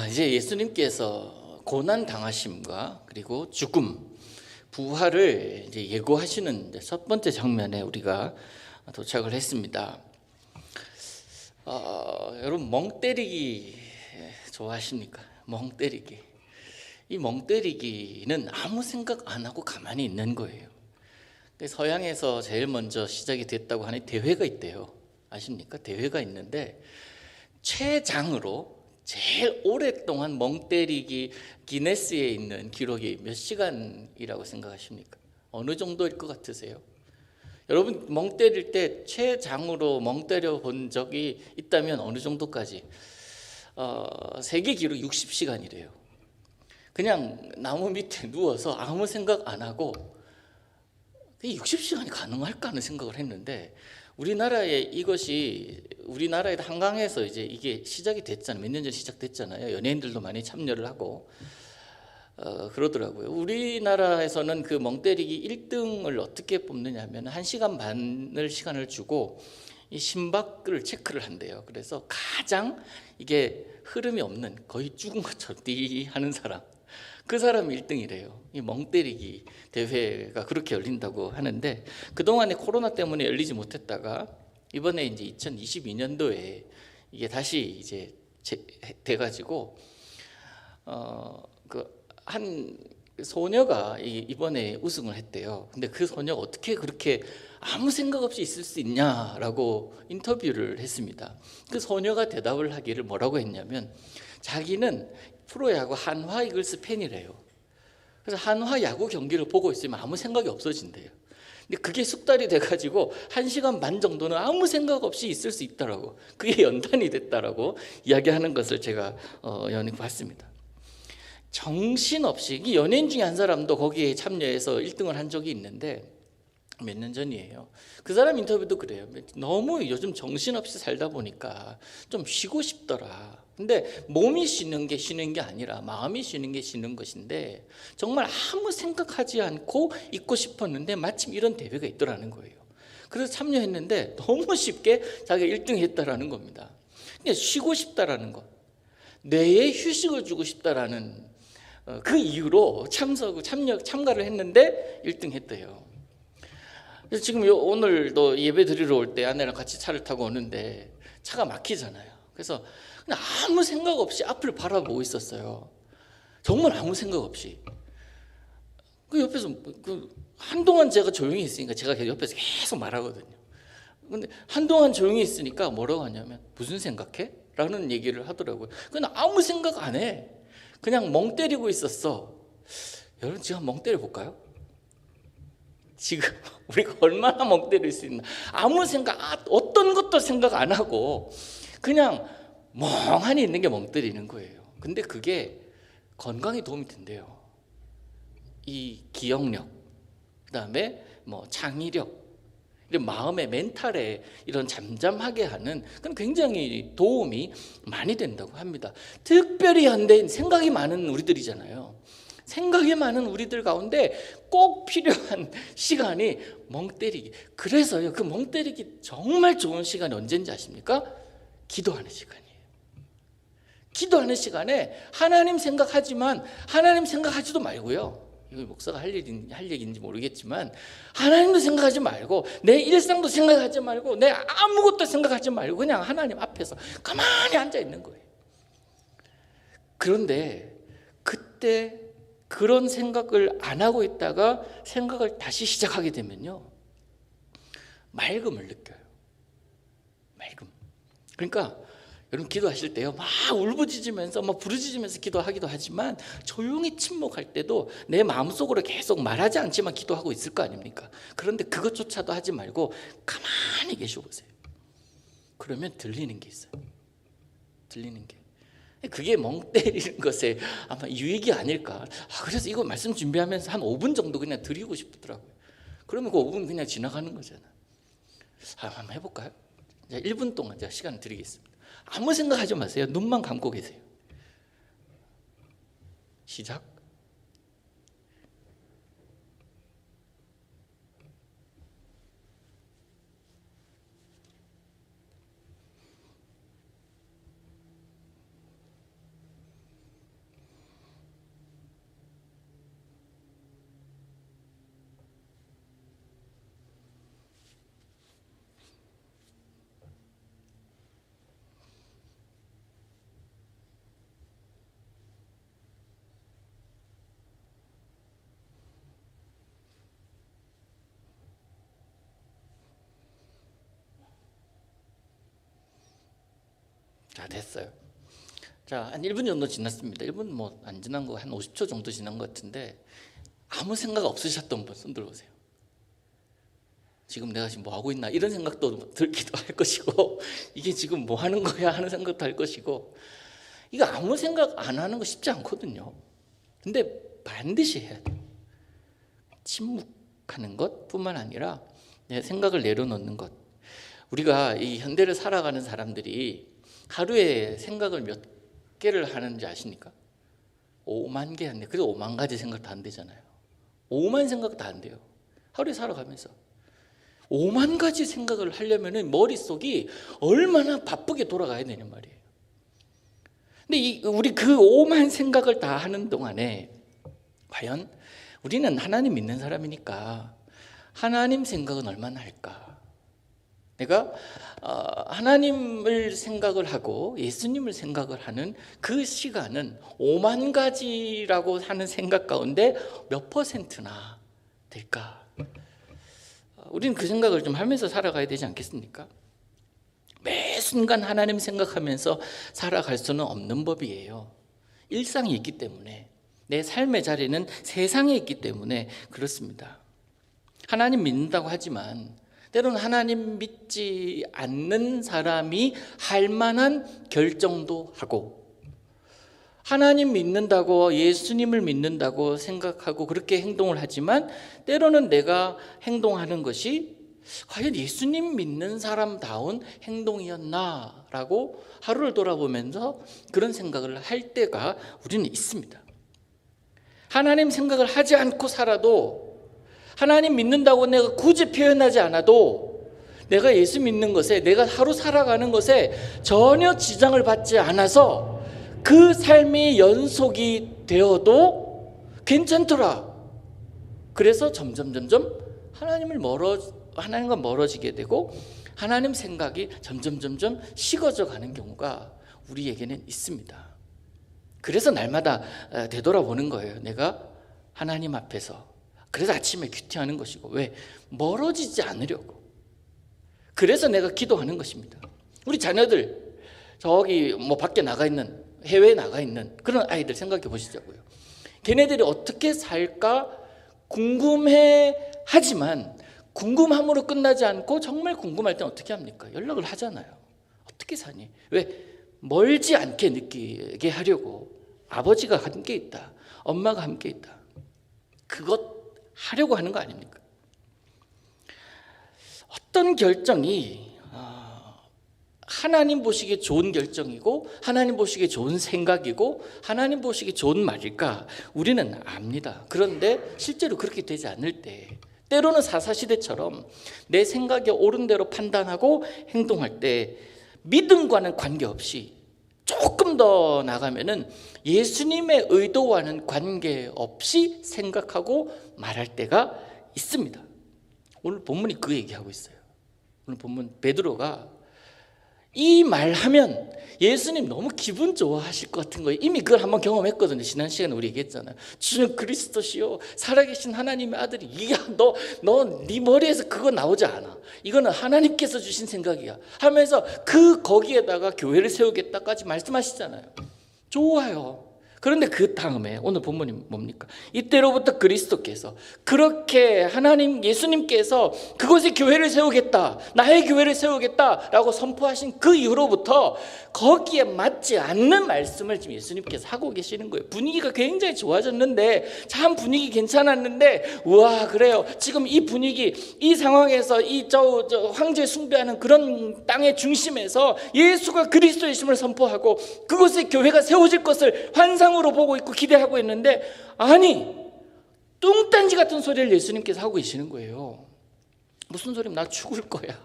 이제 예수님께서 고난 당하심과 그리고 죽음, 부활을 이제 예고하시는 이제 첫 번째 장면에 우리가 도착을 했습니다. 여러분 멍 때리기 좋아하십니까? 멍 때리기. 이 멍 때리기는 아무 생각 안 하고 가만히 있는 거예요. 서양에서 제일 먼저 시작이 됐다고 하는 대회가 있대요. 아십니까? 대회가 있는데 최장으로 제일 오랫동안 멍 때리기 기네스에 있는 기록이 몇 시간이라고 생각하십니까? 어느 정도일 것 같으세요? 여러분 멍 때릴 때 최장으로 멍 때려 본 적이 있다면 어느 정도까지? 세계 기록 60시간이래요. 그냥 나무 밑에 누워서 아무 생각 안 하고 60시간이 가능할까 하는 생각을 했는데, 우리나라에 한강에서 이제 이게 시작이 됐잖아요. 몇 년 전에 시작됐잖아요. 연예인들도 많이 참여를 하고 그러더라고요. 우리나라에서는 그 멍때리기 1등을 어떻게 뽑느냐면 1시간 반을 시간을 주고 이 심박을 체크를 한대요. 그래서 가장 이게 흐름이 없는, 거의 죽은 것처럼 띠 하는 사람, 그 사람이 1등이래요. 이 멍때리기 대회가 그렇게 열린다고 하는데, 그동안에 코로나 때문에 열리지 못했다가 이번에 이제 2022년도에 이게 다시 이제 돼가지고 그 한 소녀가 이번에 우승을 했대요. 근데 그 소녀가 어떻게 그렇게 아무 생각 없이 있을 수 있냐라고 인터뷰를 했습니다. 그 소녀가 대답을 하기를 뭐라고 했냐면, 자기는 프로야구 한화 이글스 팬이래요. 그래서 한화 야구 경기를 보고 있으면 아무 생각이 없어진대요. 근데 그게 숙달이 돼가지고 1시간 반 정도는 아무 생각 없이 있을 수 있다라고, 그게 연단이 됐다라고 이야기하는 것을 제가 봤습니다. 정신없이, 연예인 중에 한 사람도 거기에 참여해서 1등을 한 적이 있는데 몇 년 전이에요. 그 사람 인터뷰도 그래요. 너무 요즘 정신없이 살다 보니까 좀 쉬고 싶더라. 근데 몸이 쉬는 게 아니라 마음이 쉬는 게 쉬는 것인데, 정말 아무 생각하지 않고 있고 싶었는데 마침 이런 대회가 있더라는 거예요. 그래서 참여했는데 너무 쉽게 자기가 1등 했다라는 겁니다. 그러니까 쉬고 싶다라는 것, 뇌에 휴식을 주고 싶다라는 그 이유로 참가를 했는데 1등 했대요. 그래서 지금 오늘도 예배 드리러 올 때 아내랑 같이 차를 타고 오는데 차가 막히잖아요. 그래서 그냥 아무 생각 없이 앞을 바라보고 있었어요. 정말 아무 생각 없이. 그 옆에서 한동안 제가 조용히 있으니까 제가 옆에서 계속 말하거든요. 근데 한동안 조용히 있으니까 뭐라고 하냐면, 무슨 생각해? 라는 얘기를 하더라고요. 그냥 아무 생각 안 해. 그냥 멍 때리고 있었어. 여러분 지금 멍 때려 볼까요? 지금 우리가 얼마나 멍 때릴 수 있나. 아무 생각, 어떤 것도 생각 안 하고 그냥 멍하니 있는 게 멍 때리는 거예요. 근데 그게 건강에 도움이 된대요. 이 기억력, 그다음에 창의력, 마음의 멘탈에 이런 잠잠하게 하는, 그건 굉장히 도움이 많이 된다고 합니다. 특별히 현대인 생각이 많은 우리들이잖아요. 생각이 많은 우리들 가운데 꼭 필요한 시간이 멍 때리기. 그래서요, 그 멍 때리기 정말 좋은 시간이 언제인지 아십니까? 기도하는 시간이에요. 기도하는 시간에 하나님 생각하지만 하나님 생각하지도 말고요, 이거 목사가 할 얘기인지 모르겠지만, 하나님도 생각하지 말고 내 일상도 생각하지 말고 내 아무것도 생각하지 말고 그냥 하나님 앞에서 가만히 앉아 있는 거예요. 그런데 그때 그런 생각을 안 하고 있다가 생각을 다시 시작하게 되면요, 맑음을 느껴요. 맑음. 그러니까 여러분 기도하실 때요, 막 울부짖으면서 막 부르짖으면서 기도하기도 하지만 조용히 침묵할 때도 내 마음속으로 계속 말하지 않지만 기도하고 있을 거 아닙니까? 그런데 그것조차도 하지 말고 가만히 계시고 보세요. 그러면 들리는 게 있어요. 들리는 게. 그게 멍 때리는 것에 아마 유익이 아닐까. 그래서 이거 말씀 준비하면서 한 5분 정도 그냥 드리고 싶더라고요. 그러면 그 5분 그냥 지나가는 거잖아. 한번 해볼까요? 1분 동안 제가 시간을 드리겠습니다. 아무 생각하지 마세요. 눈만 감고 계세요. 시작. 자, 됐어요. 자, 한 1분 정도 지났습니다. 1분 뭐 안 지난 거 한 50초 정도 지난 것 같은데 아무 생각 없으셨던 분 손 들어보세요. 지금 내가 지금 뭐 하고 있나 이런 생각도 들기도 할 것이고 이게 지금 뭐 하는 거야 하는 생각도 할 것이고 이거 아무 생각 안 하는 거 쉽지 않거든요. 근데 반드시 해야 돼요. 침묵하는 것뿐만 아니라 내 생각을 내려놓는 것. 우리가 이 현대를 살아가는 사람들이 하루에 생각을 몇 개를 하는지 아십니까? 5만 개 한대. 그래도 5만 가지 생각 다 안 되잖아요. 5만 생각 다 안 돼요. 하루에 살아가면서 5만 가지 생각을 하려면 머릿속이 얼마나 바쁘게 돌아가야 되는 말이에요. 근데 우리 그 5만 생각을 다 하는 동안에 과연 우리는 하나님 믿는 사람이니까 하나님 생각은 얼마나 할까? 내가 하나님을 생각을 하고 예수님을 생각을 하는 그 시간은 5만 가지라고 하는 생각 가운데 몇 퍼센트나 될까? 우리는 그 생각을 좀 하면서 살아가야 되지 않겠습니까? 매 순간 하나님 생각하면서 살아갈 수는 없는 법이에요. 일상이 있기 때문에, 내 삶의 자리는 세상에 있기 때문에 그렇습니다. 하나님 믿는다고 하지만 때로는 하나님 믿지 않는 사람이 할 만한 결정도 하고, 하나님 믿는다고 예수님을 믿는다고 생각하고 그렇게 행동을 하지만 때로는 내가 행동하는 것이 과연 예수님 믿는 사람다운 행동이었나라고 하루를 돌아보면서 그런 생각을 할 때가 우리는 있습니다. 하나님 생각을 하지 않고 살아도, 하나님 믿는다고 내가 굳이 표현하지 않아도 내가 예수 믿는 것에, 내가 하루 살아가는 것에 전혀 지장을 받지 않아서 그 삶이 연속이 되어도 괜찮더라. 그래서 점점 하나님과 멀어지게 되고 하나님 생각이 점점 식어져 가는 경우가 우리에게는 있습니다. 그래서 날마다 되돌아보는 거예요. 내가 하나님 앞에서. 그래서 아침에 큐티하는 것이고, 왜? 멀어지지 않으려고. 그래서 내가 기도하는 것입니다. 우리 자녀들 저기 뭐 밖에 나가 있는, 해외에 나가 있는 그런 아이들 생각해 보시자고요. 걔네들이 어떻게 살까 궁금해 하지만 궁금함으로 끝나지 않고 정말 궁금할 땐 어떻게 합니까? 연락을 하잖아요. 어떻게 사니? 왜? 멀지 않게 느끼게 하려고. 아버지가 함께 있다, 엄마가 함께 있다, 그것 하려고 하는 거 아닙니까? 어떤 결정이 하나님 보시기에 좋은 결정이고 하나님 보시기에 좋은 생각이고 하나님 보시기에 좋은 말일까? 우리는 압니다. 그런데 실제로 그렇게 되지 않을 때, 때로는 사사시대처럼 내 생각에 옳은 대로 판단하고 행동할 때 믿음과는 관계없이 조금 더 나가면은 예수님의 의도와는 관계없이 생각하고 말할 때가 있습니다. 오늘 본문이 그 얘기하고 있어요. 오늘 본문 베드로가 이 말하면 예수님 너무 기분 좋아하실 것 같은 거예요. 이미 그걸 한번 경험했거든요. 지난 시간에 우리 얘기했잖아요. 주는 그리스도시요 살아계신 하나님의 아들이. 이게 네 머리에서 그거 나오지 않아. 이거는 하나님께서 주신 생각이야 하면서 거기에다가 교회를 세우겠다까지 말씀하시잖아요. 좋아요. 그런데 그 다음에 오늘 본문이 뭡니까? 이때로부터 그리스도께서, 그렇게 하나님 예수님께서 그곳에 교회를 세우겠다, 나의 교회를 세우겠다라고 선포하신 그 이후로부터 거기에 맞지 않는 말씀을 지금 예수님께서 하고 계시는 거예요. 분위기가 굉장히 좋아졌는데, 참 분위기 괜찮았는데, 우와 그래요, 지금 이 분위기, 이 상황에서 저 황제 숭배하는 그런 땅의 중심에서 예수가 그리스도이심을 선포하고 그곳에 교회가 세워질 것을 환상으로 보고 있고 기대하고 있는데, 아니 뚱딴지 같은 소리를 예수님께서 하고 계시는 거예요. 무슨 소리면 나 죽을 거야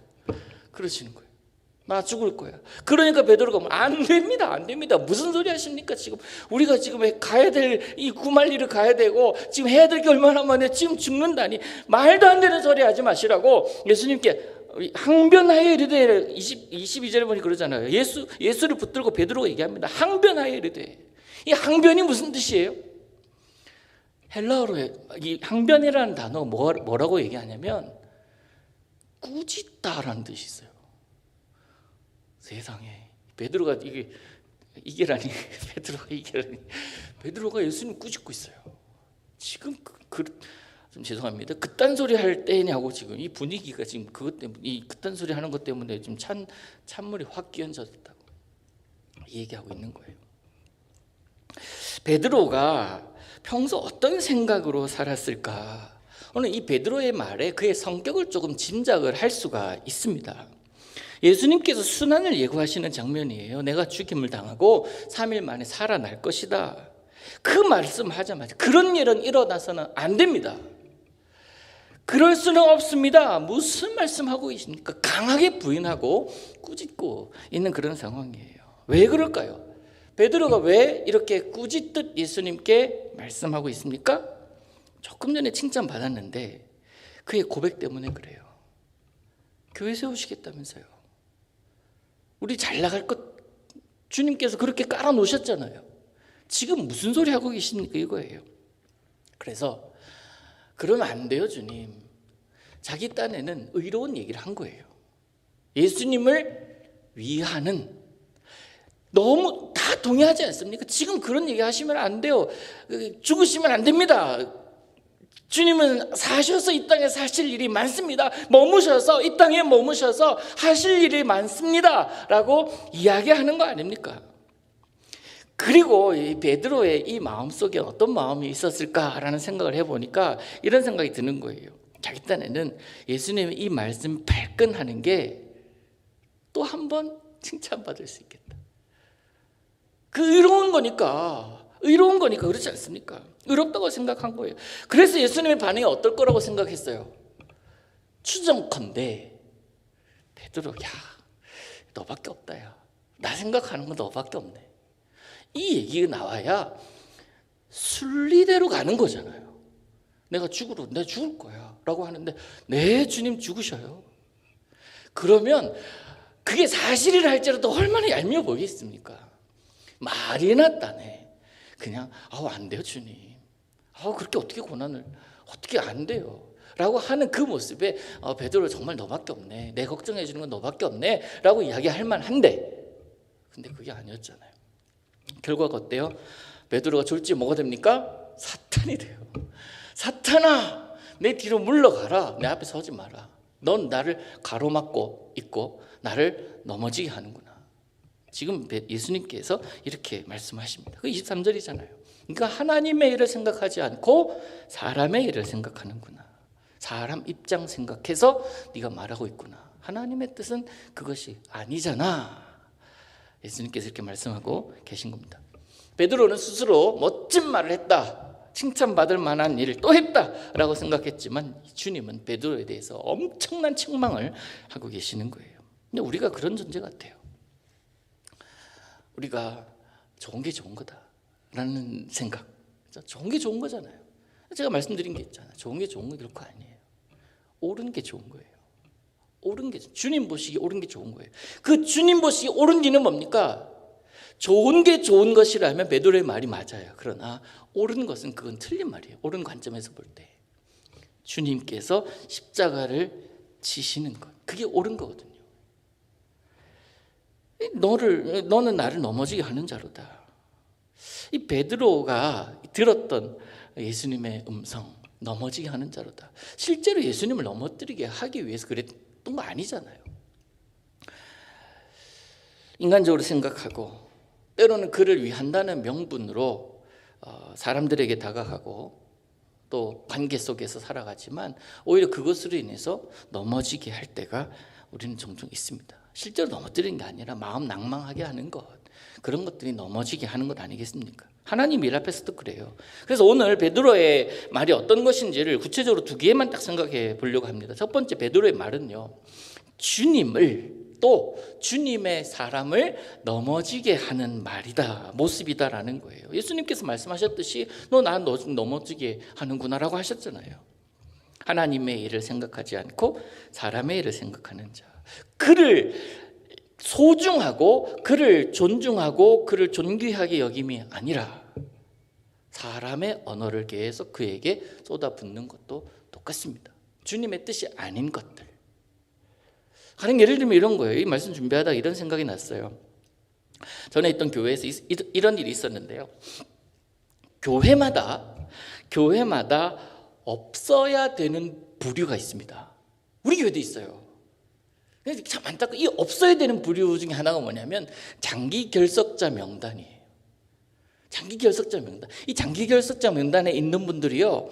그러시는 거예요. 나 죽을 거야. 그러니까 베드로가 안 됩니다. 무슨 소리 하십니까? 지금 우리가 지금 가야 될 이 구말리를 가야 되고 지금 해야 될 게 얼마나 많은데 지금 죽는다니, 말도 안 되는 소리 하지 마시라고 예수님께 항변하여 이르되, 22절에 보니 그러잖아요. 예수를 붙들고 베드로가 얘기합니다. 항변하여 이르되. 이 항변이 무슨 뜻이에요? 헬라어로 이 항변이라는 단어 뭐라고 얘기하냐면 꾸짖다라는 뜻이 있어요. 세상에 베드로가 이게라니 베드로가 이게라니 베드로가 예수님 꾸짖고 있어요. 지금 좀 죄송합니다. 그딴 소리 할 때냐고 지금 이 분위기가 지금 그것 때문에 이 그딴 소리 하는 것 때문에 지금 찬물이 확 끼얹어졌다고 얘기하고 있는 거예요. 베드로가 평소 어떤 생각으로 살았을까? 오늘 이 베드로의 말에 그의 성격을 조금 짐작을 할 수가 있습니다. 예수님께서 순환을 예고하시는 장면이에요. 내가 죽임을 당하고 3일 만에 살아날 것이다. 그 말씀하자마자 그런 일은 일어나서는 안 됩니다. 그럴 수는 없습니다. 무슨 말씀하고 계십니까? 강하게 부인하고 꾸짖고 있는 그런 상황이에요. 왜 그럴까요? 베드로가 왜 이렇게 꾸짖듯 예수님께 말씀하고 있습니까? 조금 전에 칭찬받았는데 그의 고백 때문에 그래요. 교회 세우시겠다면서요. 우리 잘 나갈 것 주님께서 그렇게 깔아놓으셨잖아요. 지금 무슨 소리 하고 계십니까? 이거예요. 그래서 그러면 안 돼요, 주님. 자기 딴에는 의로운 얘기를 한 거예요. 예수님을 위하는, 너무 다 동의하지 않습니까? 지금 그런 얘기 하시면 안 돼요. 죽으시면 안 됩니다. 주님은 사셔서 이 땅에 사실 일이 많습니다. 머무셔서 이 땅에 머무셔서 하실 일이 많습니다 라고 이야기하는 거 아닙니까? 그리고 이 베드로의 이 마음속에 어떤 마음이 있었을까라는 생각을 해보니까 이런 생각이 드는 거예요. 자기 딴에는 예수님의 이 말씀 발끈하는 게 또 한 번 칭찬받을 수 있겠다. 의로운 거니까 그렇지 않습니까? 의롭다고 생각한 거예요. 그래서 예수님의 반응이 어떨 거라고 생각했어요. 추정컨대 베드로, 야, 너밖에 없다. 야, 나 생각하는 건 너밖에 없네. 이 얘기가 나와야 순리대로 가는 거잖아요. 내가 죽을 거야 라고 하는데, 네, 주님 죽으셔요. 그러면 그게 사실이라 할지라도 얼마나 얄미워 보이겠습니까? 말이 났다네. 그냥 안 돼요, 주님. 그렇게 어떻게 고난을 어떻게 안 돼요 라고 하는 그 모습에 베드로 정말 너밖에 없네, 내 걱정해 주는 건 너밖에 없네 라고 이야기할 만한데, 근데 그게 아니었잖아요. 결과가 어때요? 베드로가 졸지 뭐가 됩니까? 사탄이 돼요. 사탄아, 내 뒤로 물러가라. 내 앞에 서지 마라. 넌 나를 가로막고 있고 나를 넘어지게 하는구나. 지금 예수님께서 이렇게 말씀하십니다. 그 23절이잖아요. 그러니까 하나님의 일을 생각하지 않고 사람의 일을 생각하는구나. 사람 입장 생각해서 네가 말하고 있구나. 하나님의 뜻은 그것이 아니잖아. 예수님께서 이렇게 말씀하고 계신 겁니다. 베드로는 스스로 멋진 말을 했다, 칭찬받을 만한 일을 또 했다라고 생각했지만 주님은 베드로에 대해서 엄청난 책망을 하고 계시는 거예요. 근데 우리가 그런 존재 같아요. 우리가 좋은 게 좋은 거다라는 생각, 좋은 게 좋은 거잖아요. 제가 말씀드린 게 있잖아요. 좋은 게 좋은 건 결코 아니에요. 옳은 게 좋은 거예요. 옳은 게, 주님 보시기에 옳은 게 좋은 거예요. 그 주님 보시기에 옳은 길은 뭡니까? 좋은 게 좋은 것이라면 베드로의 말이 맞아요. 그러나 옳은 것은 그건 틀린 말이에요. 옳은 관점에서 볼 때 주님께서 십자가를 지시는 것, 그게 옳은 거거든요. 너는 나를 넘어지게 하는 자로다. 이 베드로가 들었던 예수님의 음성, 넘어지게 하는 자로다. 실제로 예수님을 넘어뜨리게 하기 위해서 그랬던 거 아니잖아요. 인간적으로 생각하고 때로는 그를 위한다는 명분으로 사람들에게 다가가고 또 관계 속에서 살아가지만 오히려 그것으로 인해서 넘어지게 할 때가 우리는 종종 있습니다. 실제로 넘어뜨리는 게 아니라 마음 낭망하게 하는 것, 그런 것들이 넘어지게 하는 것 아니겠습니까? 하나님 일 앞에서도 그래요. 그래서 오늘 베드로의 말이 어떤 것인지를 구체적으로 두 개만 딱 생각해 보려고 합니다. 첫 번째, 베드로의 말은요, 주님을 또 주님의 사람을 넘어지게 하는 말이다, 모습이다라는 거예요. 예수님께서 말씀하셨듯이 너 넘어지게 하는구나라고 하셨잖아요. 하나님의 일을 생각하지 않고 사람의 일을 생각하는 자, 그를 소중하고 그를 존중하고 그를 존귀하게 여김이 아니라 사람의 언어를 계속 그에게 쏟아붓는 것도 똑같습니다. 주님의 뜻이 아닌 것들. 가령 예를 들면 이런 거예요. 이 말씀 준비하다가 이런 생각이 났어요. 전에 있던 교회에서 이런 일이 있었는데요. 교회마다 없어야 되는 부류가 있습니다. 우리 교회도 있어요. 참 안타깝고 이 없어야 되는 부류 중에 하나가 뭐냐면 장기 결석자 명단이에요. 장기 결석자 명단. 이 장기 결석자 명단에 있는 분들이요,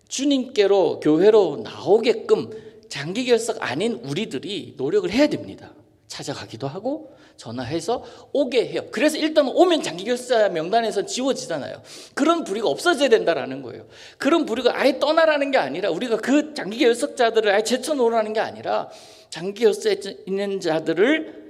주님께로 교회로 나오게끔 장기 결석 아닌 우리들이 노력을 해야 됩니다. 찾아가기도 하고 전화해서 오게 해요. 그래서 일단 오면 장기 결석자 명단에서 지워지잖아요. 그런 부류가 없어져야 된다라는 거예요. 그런 부류가 아예 떠나라는 게 아니라, 우리가 그 장기 결석자들을 아예 제쳐놓으라는 게 아니라, 장기 결석에 있는 자들을,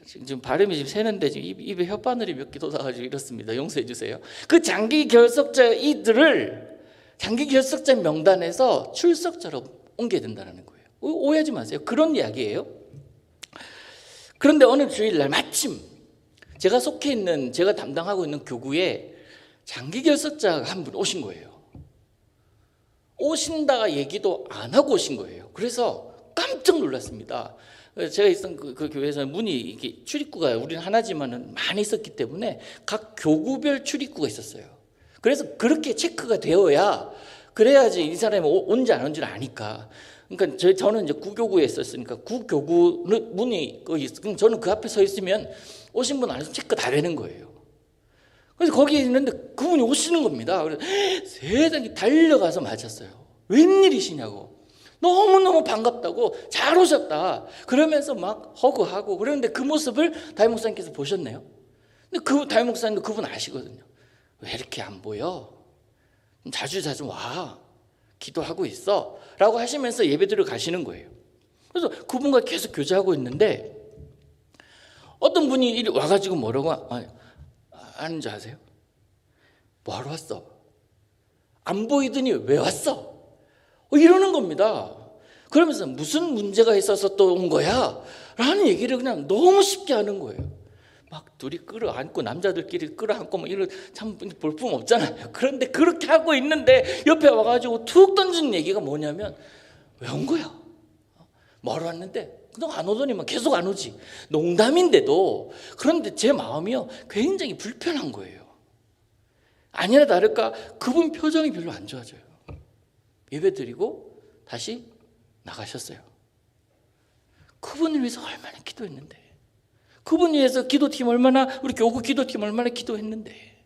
지금 발음이 지금 새는데 지금 입에 혓바늘이 몇 개 돋아가지고 이렇습니다. 용서해 주세요. 그 장기 결석자 이들을 장기 결석자 명단에서 출석자로 옮겨야 된다는 거예요. 오해하지 마세요. 그런 이야기예요. 그런데 어느 주일날 마침 제가 속해 있는, 제가 담당하고 있는 교구에 장기 결석자가 한 분 오신 거예요. 오신다가 얘기도 안 하고 오신 거예요. 그래서 깜짝 놀랐습니다. 제가 있던 그 교회에서는 문이, 이게 출입구가 우리는 하나지만은 많이 있었기 때문에 각 교구별 출입구가 있었어요. 그래서 그렇게 체크가 되어야, 그래야지 이 사람이 온지 안 온지를 아니까. 그러니까 저는 이제 구교구에 있었으니까 구교구는 문이 거기 있어. 그럼 저는 그 앞에 서 있으면 오신 분 안 오시면 체크 다 되는 거예요. 그래서 거기에 있는데 그분이 오시는 겁니다. 그래서 세상에 달려가서 맞았어요. 웬일이시냐고. 너무너무 반갑다고, 잘 오셨다 그러면서 막 허그하고. 그런데 그 모습을 담임 목사님께서 보셨네요. 근데 그 담임 목사님도 그분 아시거든요. 왜 이렇게 안 보여? 자주 와, 기도하고 있어 라고 하시면서 예배드려 가시는 거예요. 그래서 그분과 계속 교제하고 있는데 어떤 분이 이리 와가지고 뭐라고 하는 줄 아세요? 뭐하러 왔어? 안 보이더니 왜 왔어? 이러는 겁니다. 그러면서 무슨 문제가 있어서 또 온 거야? 라는 얘기를 그냥 너무 쉽게 하는 거예요. 막 둘이 끌어안고, 남자들끼리 끌어안고 뭐 이런, 참 볼품 없잖아요. 그런데 그렇게 하고 있는데 옆에 와가지고 툭 던지는 얘기가 뭐냐면, 왜 온 거야? 뭐하러 왔는데? 그동안 안 오더니만 계속 안 오지. 농담인데도. 그런데 제 마음이요, 굉장히 불편한 거예요. 아니나 다를까 그분 표정이 별로 안 좋아져요. 예배 드리고 다시 나가셨어요. 그분을 위해서 얼마나 기도했는데, 그분 위해서 기도팀 얼마나, 우리 교구 기도팀 얼마나 기도했는데,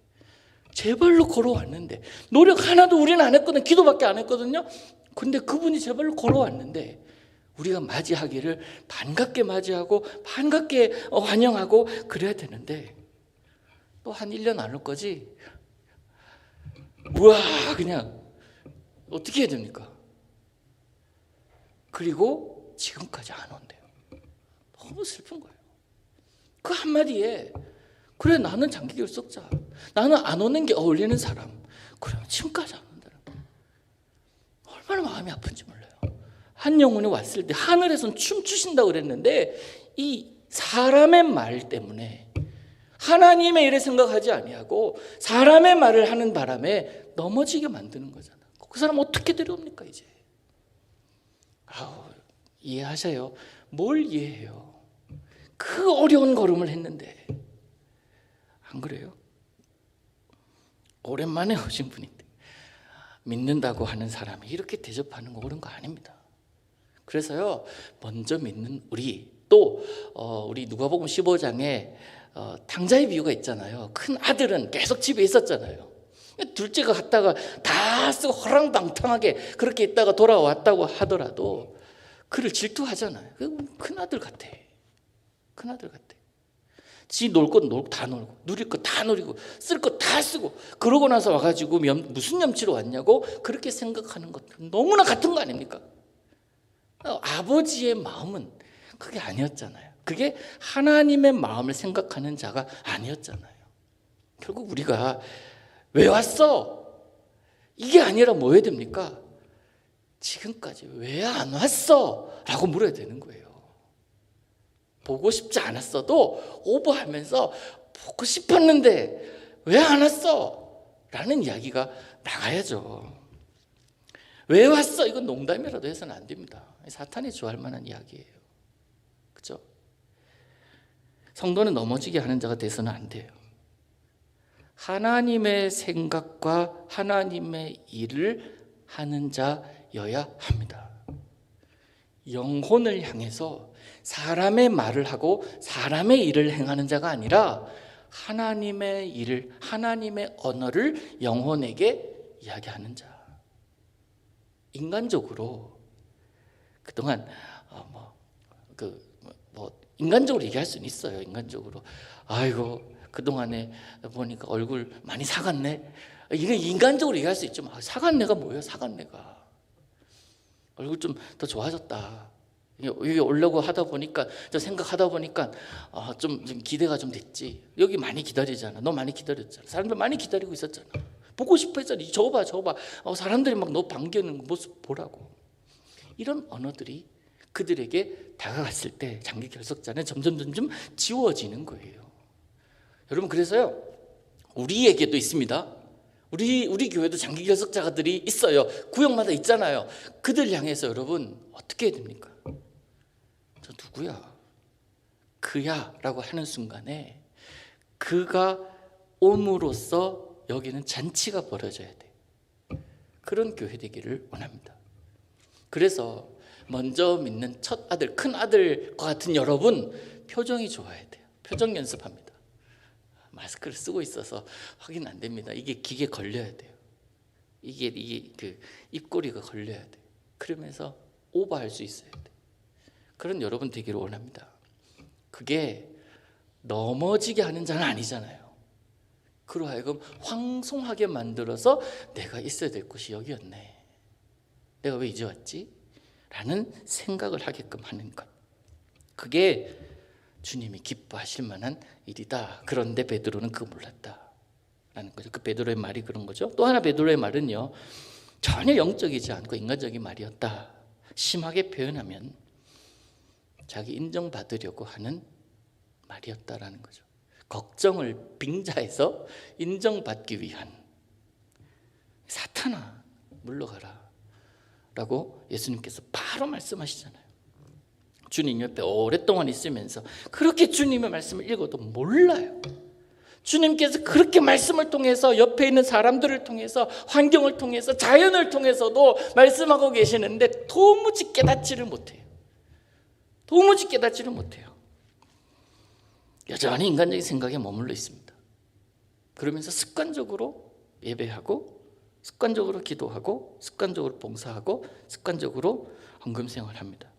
제발로 걸어왔는데, 노력 하나도 우리는 안 했거든요. 기도밖에 안 했거든요. 근데 그분이 제발로 걸어왔는데 우리가 맞이하기를 반갑게 맞이하고 반갑게 환영하고 그래야 되는데, 또 한 1년 안 올 거지? 우와, 그냥 어떻게 해야 됩니까? 그리고 지금까지 안 온대요. 너무 슬픈 거예요. 그 한마디에, 그래 나는 장기 결석자, 나는 안 오는 게 어울리는 사람, 그러면 지금까지 안 온다는 거예요. 얼마나 마음이 아픈지 몰라요. 한 영혼이 왔을 때 하늘에선 춤추신다고 그랬는데, 이 사람의 말 때문에, 하나님의 일을 생각하지 아니하고 사람의 말을 하는 바람에 넘어지게 만드는 거잖아. 그 사람 어떻게 데려옵니까 이제? 이해하셔요? 뭘 이해해요? 그 어려운 걸음을 했는데. 안 그래요? 오랜만에 오신 분인데 믿는다고 하는 사람이 이렇게 대접하는 거 옳은 거 아닙니다. 그래서요, 먼저 믿는 우리, 또 우리 누가복음 15장에 탕자의 비유가 있잖아요. 큰 아들은 계속 집에 있었잖아요. 둘째가 갔다가 다 쓰고 허랑방탕하게 그렇게 있다가 돌아왔다고 하더라도 그를 질투하잖아요. 큰 아들 같아. 큰 아들 같아. 지 놀 것 다 놀고, 누릴 것 다 누리고, 쓸 것 다 쓰고, 그러고 나서 와가지고 무슨 염치로 왔냐고 그렇게 생각하는 것 너무나 같은 거 아닙니까? 아버지의 마음은 그게 아니었잖아요. 그게 하나님의 마음을 생각하는 자가 아니었잖아요. 결국 우리가 왜 왔어? 이게 아니라 뭐 해야 됩니까? 지금까지 왜 안 왔어? 라고 물어야 되는 거예요. 보고 싶지 않았어도 오버하면서 보고 싶었는데 왜 안 왔어? 라는 이야기가 나가야죠. 왜 왔어? 이건 농담이라도 해서는 안 됩니다. 사탄이 좋아할 만한 이야기예요. 그렇죠? 성도는 넘어지게 하는 자가 돼서는 안 돼요. 하나님의 생각과 하나님의 일을 하는 자여야 합니다. 영혼을 향해서 사람의 말을 하고 사람의 일을 행하는 자가 아니라 하나님의 일을, 하나님의 언어를 영혼에게 이야기하는 자. 인간적으로 그동안 인간적으로 얘기할 수는 있어요. 인간적으로 아이고 그동안에 보니까 얼굴 많이 사갔네. 이게 인간적으로 얘기할 수 있죠. 사갔네가 뭐예요? 사갔네가 얼굴 좀 더 좋아졌다. 여기 오려고 하다 보니까, 저 생각하다 보니까 좀 기대가 좀 됐지. 여기 많이 기다리잖아. 너 많이 기다렸잖아. 사람들 많이 기다리고 있었잖아. 보고 싶어 했잖아. 저거 봐. 사람들이 막 너 반기는 모습 보라고. 이런 언어들이 그들에게 다가갔을 때 장기 결석자는 점점 지워지는 거예요. 여러분, 그래서요, 우리에게도 있습니다. 우리 교회도 장기 결석자들이 있어요. 구역마다 있잖아요. 그들 향해서 여러분 어떻게 해야 됩니까? 저 누구야? 그야 라고 하는 순간에 그가 옴으로써 여기는 잔치가 벌어져야 돼. 그런 교회 되기를 원합니다. 그래서 먼저 믿는 첫 아들, 큰 아들과 같은 여러분, 표정이 좋아야 돼요. 표정 연습합니다. 마스크를 쓰고 있어서 확인 안 됩니다. 이게 기계 걸려야 돼요. 이게 그 입꼬리가 걸려야 돼요. 그러면서 오버할 수 있어야 돼요. 그런 여러분 되기를 원합니다. 그게 넘어지게 하는 자는 아니잖아요. 그러하여금 황송하게 만들어서 내가 있어야 될 곳이 여기였네. 내가 왜 이제 왔지? 라는 생각을 하게끔 하는 것. 그게 주님이 기뻐하실 만한 일이다. 그런데 베드로는 그거 몰랐다라는 거죠. 그 베드로의 말이 그런 거죠. 또 하나 베드로의 말은요, 전혀 영적이지 않고 인간적인 말이었다. 심하게 표현하면 자기 인정받으려고 하는 말이었다라는 거죠. 걱정을 빙자해서 인정받기 위한. 사탄아 물러가라 라고 예수님께서 바로 말씀하시잖아요. 주님 옆에 오랫동안 있으면서 그렇게 주님의 말씀을 읽어도 몰라요. 주님께서 그렇게 말씀을 통해서 옆에 있는 사람들을 통해서, 환경을 통해서, 자연을 통해서도 말씀하고 계시는데 도무지 깨닫지를 못해요. 도무지 깨닫지를 못해요. 여전히 인간적인 생각에 머물러 있습니다. 그러면서 습관적으로 예배하고, 습관적으로 기도하고, 습관적으로 봉사하고, 습관적으로 헌금 생활합니다.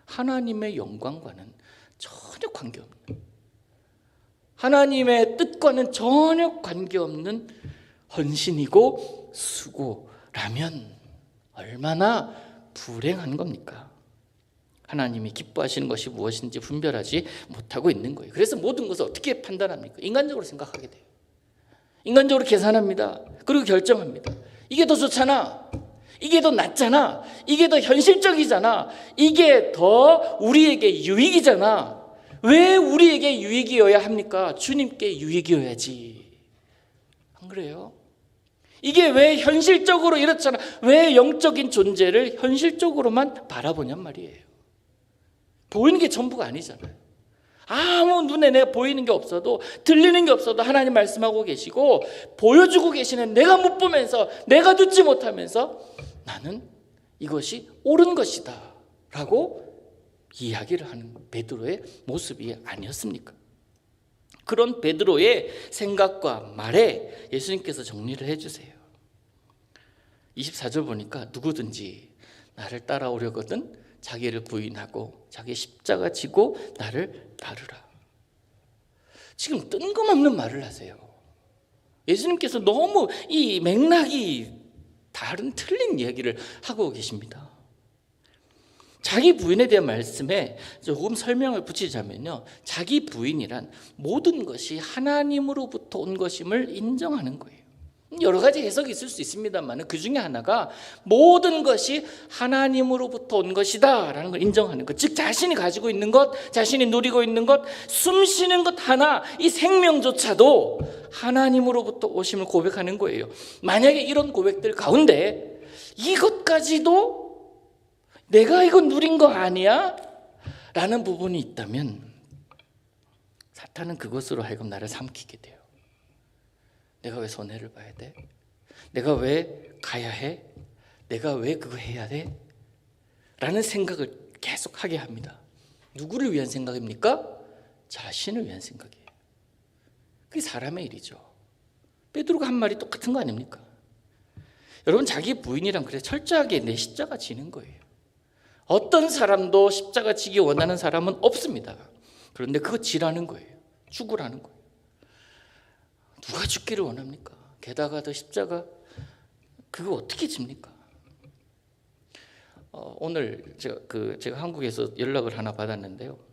하나님의 영광과는 전혀 관계없는, 하나님의 뜻과는 전혀 관계없는 헌신이고 수고라면 얼마나 불행한 겁니까? 하나님이 기뻐하시는 것이 무엇인지 분별하지 못하고 있는 거예요. 그래서 모든 것을 어떻게 판단합니까? 인간적으로 생각하게 돼요. 인간적으로 계산합니다. 그리고 결정합니다. 이게 더 좋잖아. 이게 더 낫잖아. 이게 더 현실적이잖아. 이게 더 우리에게 유익이잖아. 왜 우리에게 유익이어야 합니까? 주님께 유익이어야지. 안 그래요? 이게 왜 현실적으로 이렇잖아. 왜 영적인 존재를 현실적으로만 바라보냔 말이에요. 보이는 게 전부가 아니잖아요. 아무 눈에 내가 보이는 게 없어도, 들리는 게 없어도 하나님 말씀하고 계시고 보여주고 계시는 내가 못 보면서, 내가 듣지 못하면서 나는 이것이 옳은 것이다 라고 이야기를 하는 베드로의 모습이 아니었습니까? 그런 베드로의 생각과 말에 예수님께서 정리를 해주세요. 24절 보니까 누구든지 나를 따라오려거든 자기를 부인하고 자기 십자가 지고 나를 따르라. 지금 뜬금없는 말을 하세요. 예수님께서 너무 이 맥락이 다른 틀린 이야기를 하고 계십니다. 자기 부인에 대한 말씀에 조금 설명을 붙이자면요, 자기 부인이란 모든 것이 하나님으로부터 온 것임을 인정하는 거예요. 여러 가지 해석이 있을 수 있습니다만 그 중에 하나가 모든 것이 하나님으로부터 온 것이다 라는 걸 인정하는 것. 즉 자신이 가지고 있는 것, 자신이 누리고 있는 것, 숨 쉬는 것 하나, 이 생명조차도 하나님으로부터 오심을 고백하는 거예요. 만약에 이런 고백들 가운데 이것까지도 내가 이거 누린 거 아니야? 라는 부분이 있다면 사탄은 그것으로 하여금 나를 삼키게 돼요. 내가 왜 손해를 봐야 돼? 내가 왜 가야 해? 내가 왜 그거 해야 돼? 라는 생각을 계속 하게 합니다. 누구를 위한 생각입니까? 자신을 위한 생각이에요. 그게 사람의 일이죠. 베드로가 한 말이 똑같은 거 아닙니까? 여러분, 자기 부인이랑 그래 철저하게 내 십자가 지는 거예요. 어떤 사람도 십자가 지기 원하는 사람은 없습니다. 그런데 그거 지라는 거예요. 죽으라는 거예요. 누가 죽기를 원합니까? 게다가 더 십자가 그거 어떻게 집니까? 오늘 제가 한국에서 연락을 하나 받았는데요.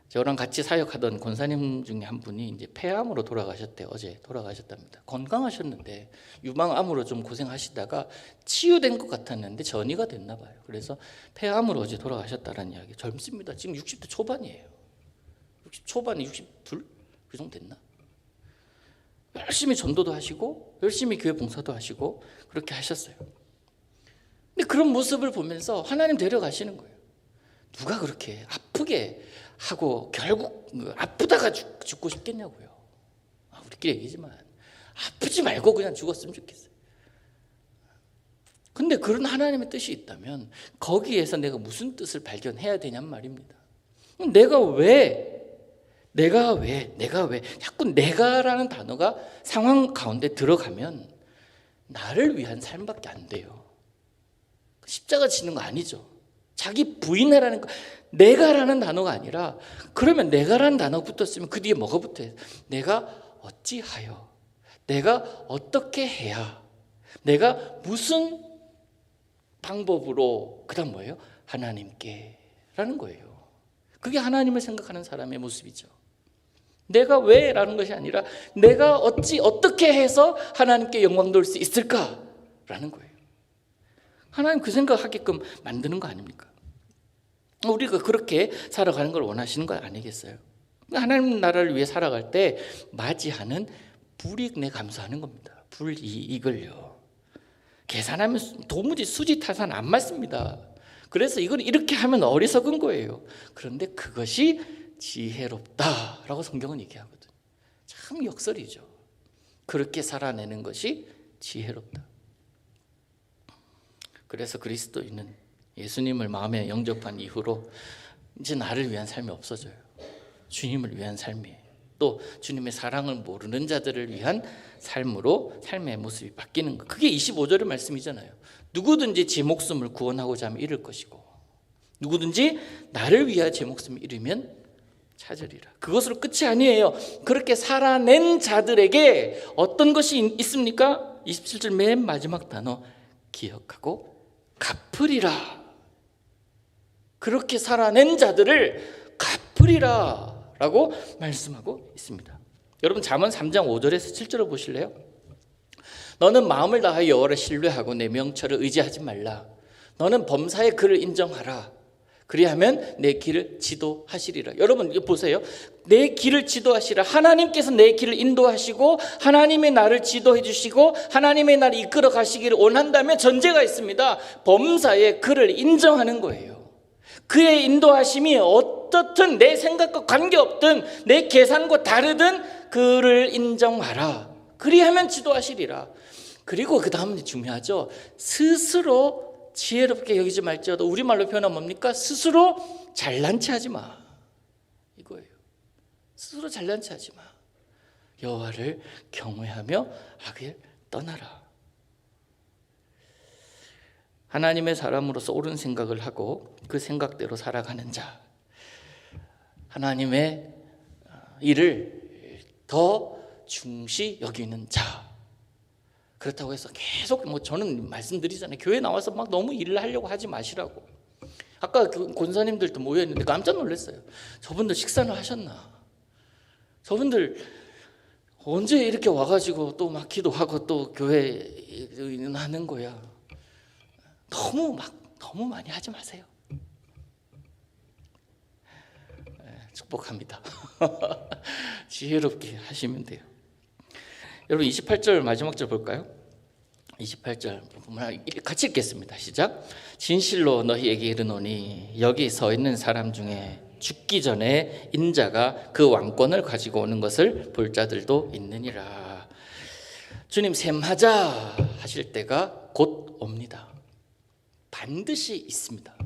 저랑 같이 사역하던 권사님 중에 한 분이 이제 폐암으로 돌아가셨대요. 어제 돌아가셨답니다. 건강하셨는데 유방암으로 좀 고생하시다가 치유된 것 같았는데 전이가 됐나 봐요. 그래서 폐암으로 어제 돌아가셨다는 이야기. 젊습니다. 지금 60대 초반이에요. 60 초반에 62? 그 정도 됐나? 열심히 전도도 하시고 열심히 교회 봉사도 하시고 그렇게 하셨어요. 근데 그런 모습을 보면서 하나님 데려가시는 거예요. 누가 그렇게 아프게 하고 결국 아프다가 죽고 싶겠냐고요. 우리끼리 얘기지만 아프지 말고 그냥 죽었으면 좋겠어요. 근데 그런 하나님의 뜻이 있다면 거기에서 내가 무슨 뜻을 발견해야 되냔 말입니다. 내가 왜 자꾸 내가라는 단어가 상황 가운데 들어가면 나를 위한 삶밖에 안 돼요. 십자가 지는 거 아니죠. 자기 부인이라는 거, 내가라는 단어가 아니라, 그러면 내가라는 단어가 붙었으면 그 뒤에 뭐가 붙어요? 내가 어찌하여, 내가 어떻게 해야, 내가 무슨 방법으로, 그 다음 뭐예요? 하나님께 라는 거예요. 그게 하나님을 생각하는 사람의 모습이죠. 내가 왜 라는 것이 아니라 내가 어떻게 해서 하나님께 영광 돌릴 수 있을까 라는 거예요. 하나님 그 생각하게끔 만드는 거 아닙니까? 우리가 그렇게 살아가는 걸 원하시는 거 아니겠어요? 하나님 나라를 위해 살아갈 때 맞이하는 불이익에 감수하는 겁니다. 불이익을요. 계산하면 도무지 수지타산 안 맞습니다. 그래서 이걸 이렇게 하면 어리석은 거예요. 그런데 그것이 지혜롭다라고 성경은 얘기하거든요. 참 역설이죠. 그렇게 살아내는 것이 지혜롭다. 그래서 그리스도인은 예수님을 마음에 영접한 이후로 이제 나를 위한 삶이 없어져요. 주님을 위한 삶이에요. 또 주님의 사랑을 모르는 자들을 위한 삶으로 삶의 모습이 바뀌는 것. 그게 25절의 말씀이잖아요. 누구든지 제 목숨을 구원하고자 하면 잃을 것이고 누구든지 나를 위하여 제 목숨을 잃으면 찾으리라. 그것으로 끝이 아니에요. 그렇게 살아낸 자들에게 어떤 것이 있습니까? 27절 맨 마지막 단어 기억하고 갚으리라. 그렇게 살아낸 자들을 갚으리라 라고 말씀하고 있습니다. 여러분 잠언 3장 5절에서 7절을 보실래요? 너는 마음을 다하여 여호와를 신뢰하고 내 명철을 의지하지 말라. 너는 범사의 그를 인정하라. 그리하면 내 길을 지도하시리라. 여러분 이거 보세요. 내 길을 지도하시라. 하나님께서 내 길을 인도하시고 하나님의 나를 지도해 주시고 하나님의 나를 이끌어 가시기를 원한다면 전제가 있습니다. 범사의 그를 인정하는 거예요. 그의 인도하심이 어떻든 내 생각과 관계없든 내 계산과 다르든 그를 인정하라. 그리하면 지도하시리라. 그리고 그 다음이 중요하죠. 스스로 지혜롭게 여기지 말지어도 우리말로 표현하면 뭡니까? 스스로 잘난 체 하지 마. 이거예요. 스스로 잘난 체 하지 마. 여호와를 경외하며 악을 떠나라. 하나님의 사람으로서 옳은 생각을 하고 그 생각대로 살아가는 자, 하나님의 일을 더 중시 여기는 자. 그렇다고 해서 계속 저는 말씀드리잖아요. 교회 나와서 막 너무 일을 하려고 하지 마시라고. 아까 그 권사님들도 모여있는데 깜짝 놀랐어요. 저분들 식사는 하셨나? 저분들 언제 이렇게 와가지고 또 막 기도하고 또 교회 하는 거야. 너무 많이 하지 마세요. 축복합니다. 지혜롭게 하시면 돼요. 여러분 28절 마지막 절 볼까요? 28절 같이 읽겠습니다. 시작. 진실로 너희에게 이르노니 여기 서 있는 사람 중에 죽기 전에 인자가 그 왕권을 가지고 오는 것을 볼 자들도 있느니라. 주님 셈하자 하실 때가 곧 옵니다. 반드시 있습니다.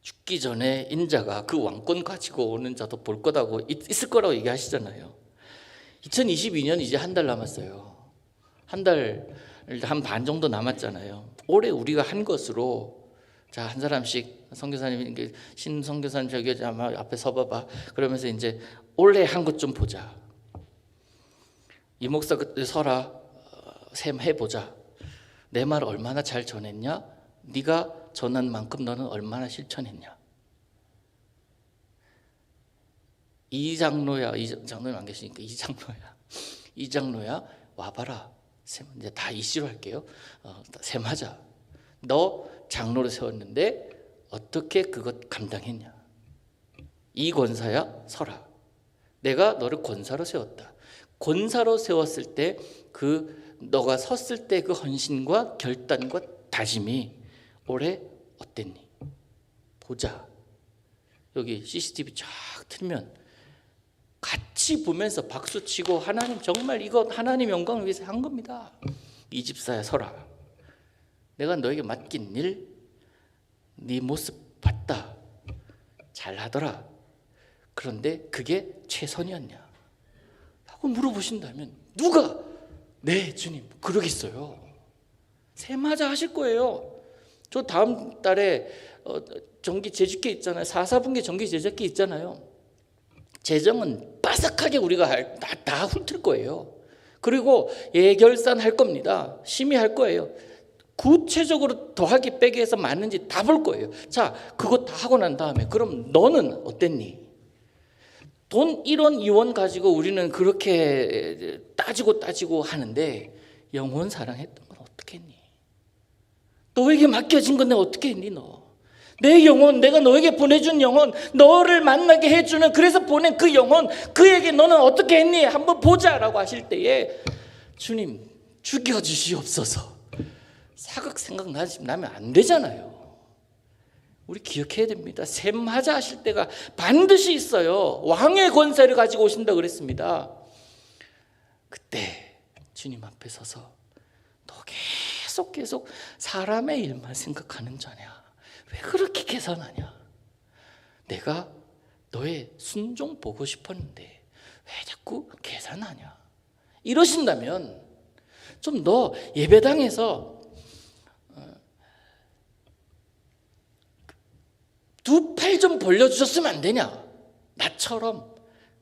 죽기 전에 인자가 그 왕권 가지고 오는 자도 볼 거다고 있을 거라고 얘기하시잖아요. 2022년 이제 한 달 남았어요. 한 달 한 반 정도 남았잖아요. 올해 우리가 한 것으로 자, 한 사람씩 선교사님, 신 선교사님 저기 아마 앞에 서봐봐. 그러면서 이제 올해 한 것 좀 보자. 이 목사 그때 서라 셈 해보자. 내 말 얼마나 잘 전했냐? 네가 전한 만큼 너는 얼마나 실천했냐? 이 장로야, 이 장로님 안 계시니까 이 장로야 와봐라. 셈 이제 다 이씨로 할게요. 셈하자. 너 장로를 세웠는데 어떻게 그것 감당했냐? 이 권사야 서라. 내가 너를 권사로 세웠다. 권사로 세웠을 때 너가 섰을 때 그 헌신과 결단과 다짐이 올해 어땠니? 보자. 여기 CCTV 쫙 틀면 같이 보면서 박수치고 하나님 정말 이거 하나님 영광을 위해서 한 겁니다. 이 집사야 서라. 내가 너에게 맡긴 일, 네 모습 봤다. 잘하더라. 그런데 그게 최선이었냐? 하고 물어보신다면 누가? 네 주님 그러겠어요. 셈하자 하실 거예요. 저 다음 달에 정기 제주기 있잖아요. 4분기 정기 제주기 있잖아요. 재정은 빠삭하게 우리가 다 훑을 거예요. 그리고 예결산 할 겁니다. 심의할 거예요. 구체적으로 더하기 빼기 해서 맞는지 다 볼 거예요. 자, 그거 다 하고 난 다음에 그럼 너는 어땠니? 돈 1원, 2원 가지고 우리는 그렇게 따지고 하는데 영혼 사랑했던 건 어떻게 했니? 너에게 맡겨진 건 내가 어떻게 했니 너? 내 영혼, 내가 너에게 보내준 영혼, 너를 만나게 해주는 그래서 보낸 그 영혼, 그에게 너는 어떻게 했니? 한번 보자라고 하실 때에 주님 죽여주시옵소서. 사극 생각나면 안 되잖아요. 우리 기억해야 됩니다. 셈하자 하실 때가 반드시 있어요. 왕의 권세를 가지고 오신다 그랬습니다. 그때 주님 앞에 서서 너 계속 사람의 일만 생각하는 자냐? 왜 그렇게 계산하냐? 내가 너의 순종 보고 싶었는데 왜 자꾸 계산하냐? 이러신다면 좀 너 예배당에서 두 팔 좀 벌려주셨으면 안 되냐? 나처럼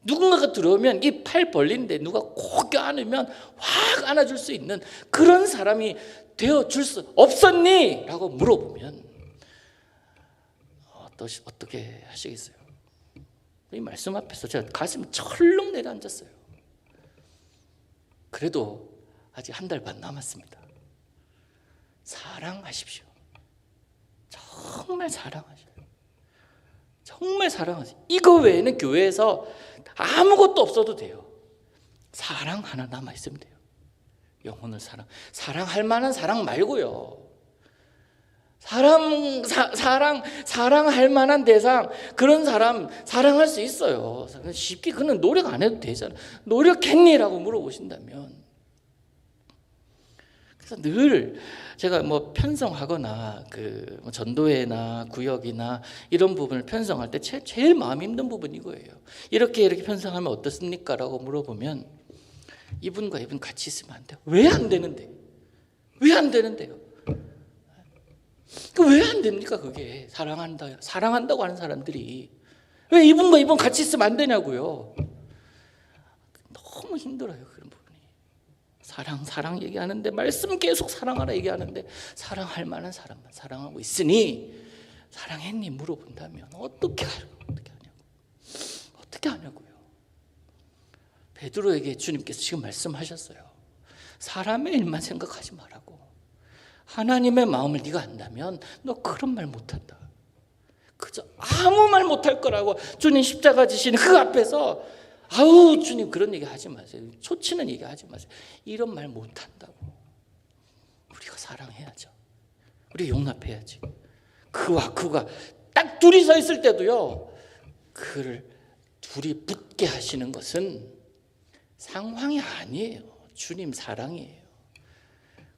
누군가가 들어오면 이 팔 벌린데 누가 꼭 껴안으면 확 안아줄 수 있는 그런 사람이 되어줄 수 없었니? 라고 물어보면 어떻게 하시겠어요? 이 말씀 앞에서 제가 가슴이 철렁 내려앉았어요. 그래도 아직 한 달 반 남았습니다. 사랑하십시오. 정말 사랑하셔요. 정말 사랑하세요. 이거 외에는 교회에서 아무것도 없어도 돼요. 사랑 하나 남아있으면 돼요. 영혼을 사랑할 만한 사랑 말고요. 사랑할 만한 대상, 그런 사람 사랑할 수 있어요. 쉽게 그는 노력 안 해도 되잖아요. 노력했니? 라고 물어보신다면. 그래서 늘 제가 편성하거나 전도회나 구역이나 이런 부분을 편성할 때 제일 마음 힘든 부분이 이거예요. 이렇게 편성하면 어떻습니까? 라고 물어보면 이분과 이분 같이 있으면 안 돼요. 왜 안 되는데? 왜 안 되는데요? 왜 안 됩니까? 그게 사랑한다고 하는 사람들이 왜 이분과 이분 같이 있으면 안 되냐고요. 너무 힘들어요. 그런 부분이. 사랑 얘기하는데 말씀 계속 사랑하라 얘기하는데 사랑할 만한 사람만 사랑하고 있으니 사랑했니? 물어본다면 어떻게 하냐고요. 베드로에게 주님께서 지금 말씀하셨어요. 사람의 일만 생각하지 말라고. 하나님의 마음을 네가 안다면 너 그런 말 못한다. 그저 아무 말 못할 거라고 주님 십자가 지시는 그 앞에서 아우 주님 그런 얘기 하지 마세요. 초치는 얘기 하지 마세요. 이런 말 못한다고. 우리가 사랑해야죠. 우리가 용납해야지. 그가 딱 둘이 서 있을 때도요, 그를 둘이 붙게 하시는 것은 상황이 아니에요. 주님 사랑이에요.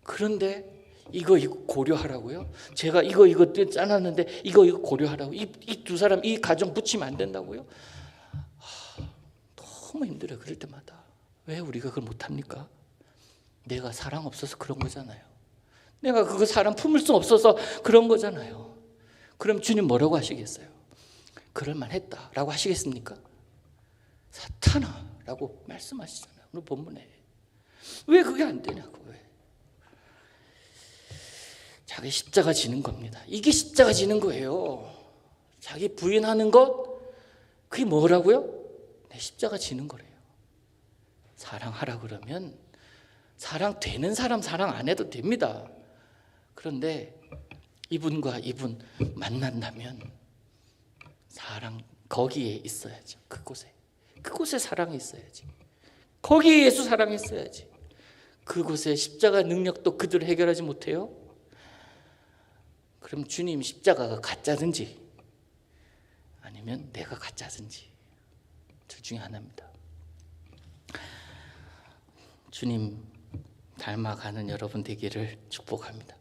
그런데 이거 고려하라고요? 제가 이거 짜놨는데 이거 고려하라고? 이 두 사람, 이 가정 붙이면 안 된다고요? 너무 힘들어요. 그럴 때마다. 왜 우리가 그걸 못합니까? 내가 사랑 없어서 그런 거잖아요. 내가 그거 사랑 품을 수 없어서 그런 거잖아요. 그럼 주님 뭐라고 하시겠어요? 그럴만 했다라고 하시겠습니까? 사탄아라고 말씀하시잖아요. 오늘 본문에. 왜 그게 안 되냐고. 왜? 자기 십자가 지는 겁니다. 이게 십자가 지는 거예요. 자기 부인하는 것, 그게 뭐라고요? 내 십자가 지는 거래요. 사랑하라 그러면 사랑 되는 사람 사랑 안 해도 됩니다. 그런데 이분과 이분 만난다면 사랑 거기에 있어야죠. 그곳에 사랑이 있어야지. 거기에 예수 사랑이 있어야지. 그곳에 십자가 능력도 그들을 해결하지 못해요. 그럼 주님 십자가가 가짜든지 아니면 내가 가짜든지 둘 중에 하나입니다. 주님 닮아가는 여러분 되기를 축복합니다.